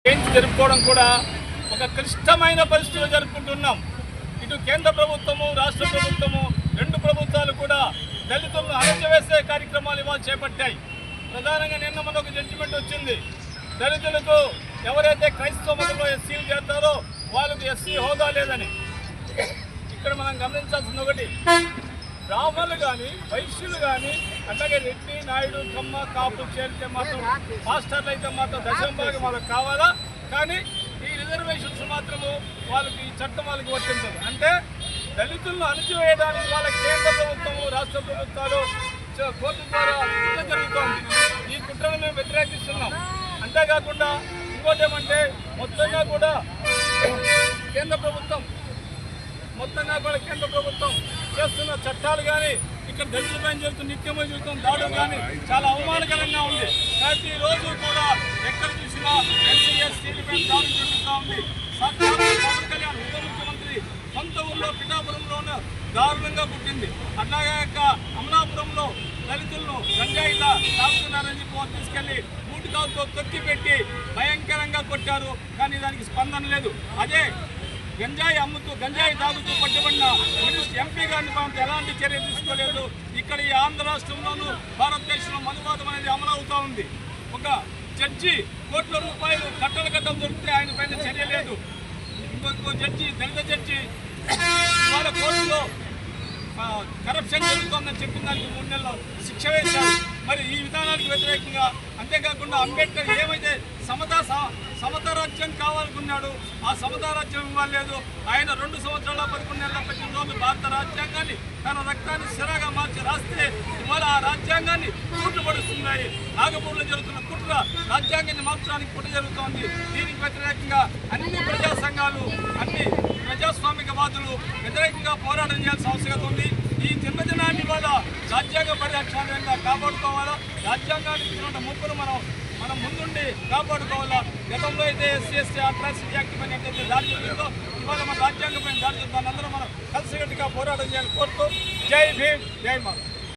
జరుపుకోవడం కూడా ఒక క్లిష్టమైన పరిస్థితులు జరుపుకుంటున్నాం. ఇటు కేంద్ర ప్రభుత్వము రాష్ట్ర ప్రభుత్వము రెండు ప్రభుత్వాలు కూడా దళితులను అణచివేసే కార్యక్రమాలు ఇవాళ చేపట్టాయి. ప్రధానంగా నిన్న మనకు జడ్జిమెంట్ వచ్చింది. దళితులకు ఎవరైతే క్రైస్తవ మతంలో ఎస్సీలు చేస్తారో వాళ్ళకు ఎస్సీ హోదా లేదని. ఇక్కడ మనం గమనించాల్సింది ఒకటి, బ్రాహ్మణులు కానీ వైశ్యులు కానీ అట్లాగే రెడ్డి నాయుడు కమ్మ కాపు చేరితే మాత్రం మాస్టర్లు అయితే మాత్రం దశంభాగం వాళ్ళకి కావాలా, కానీ ఈ రిజర్వేషన్స్ మాత్రము వాళ్ళకి ఈ చట్టం వాళ్ళకి వర్తించదు. అంటే దళితులను అణచివేయడానికి వాళ్ళ కేంద్ర ప్రభుత్వము రాష్ట్ర ప్రభుత్వాలు కోర్టు ద్వారా కుట్ర జరుగుతోంది. ఈ కుట్రను మేము వ్యతిరేకిస్తున్నాం. అంతేకాకుండా ఇంకోటి ఏమంటే మొత్తంగా కూడా కేంద్ర ప్రభుత్వం చేస్తున్న చట్టాలు కానీ ఇక్కడ దళితులపై జరుగుతున్న నిత్యమై జరుగుతున్న దాడులు కానీ చాలా అవమానకరంగా ఉంది. కాబట్టి ఈ రోజు కూడా ఎక్కడ చూసినా ఎస్సీ ఎస్టీలపై దాడులు జరుగుతూ ఉంది. పవన్ కళ్యాణ్ ఉప ముఖ్యమంత్రి సొంత ఊళ్ళో పిఠాపురంలోనే దారుణంగా పుట్టింది. అట్లాగే అమలాపురంలో దళితులను గంజాయి తాగుతున్నారని చెప్పి తీసుకెళ్లి మూటికాలతో తొక్కి పెట్టి భయంకరంగా కొట్టారు. కానీ దానికి స్పందన లేదు. అదే గంజాయి తాగుతూ పట్టుబడిన ఎంపీ గారిని పంపితే ఎలాంటి చర్య తీసుకోలేదు. ఇక్కడ ఈ ఆంధ్ర రాష్ట్రంలోనూ భారతదేశంలో మనువాదం అనేది అమలవుతూ ఉంది. ఒక జడ్జి కోట్ల రూపాయలు కట్టలు దొరికితే ఆయన పైన చర్య లేదు. ఇంకొక జడ్జి దళిత జడ్జి వాళ్ళ కోర్టులో కరప్షన్ జరుగుతుందని చెప్పిన దానికి 3 నెలలు శిక్ష వేశారు. మరి ఈ విధానానికి వ్యతిరేకంగా అంతేకాకుండా అంబేద్కర్ ఏమైతే సమతా రాజ్యం కావాలనుకున్నాడు, ఆ సమతా రాజ్యం ఇవ్వలేదు. ఆయన 2 సంవత్సరాల 11 నెలల 18 రోజులు భారత రాజ్యాంగాన్ని తన రక్తాన్ని సిరాగా మార్చి రాస్తే ఇవాళ ఆ రాజ్యాంగాన్ని కుట్రపడుతున్నాయి. నాగపూర్లో జరుగుతున్న కుట్ర రాజ్యాంగాన్ని మార్చడానికి కుట్ర జరుగుతోంది. దీనికి వ్యతిరేకంగా అన్ని ప్రజా సంఘాలు అన్ని ప్రజాస్వామికవాదులు వ్యతిరేకంగా పోరాటం చేయాల్సిన అవసరం ఉంది. ఈ జన్మదినాన్ని వల్ల రాజ్యాంగ పరిరక్షణగా కాపాడుకోవాలా, రాజ్యాంగానికి ఇచ్చిన ముప్పును మనం ముందుండి కాపాడుకోవాలా. గతంలో అయితే ఎస్సీ ఎస్టీ అట్రాసిటీ యాక్ట్ పైన ఎంతైతే దాడి జరిగిందో ఇవాళ మన రాజ్యాంగం పైన దాడి జరుగుతుంది. అందరూ మనం కలిసికట్టుగా పోరాటం చేయాలని కోరుతూ జై భీమ్ జై మాత.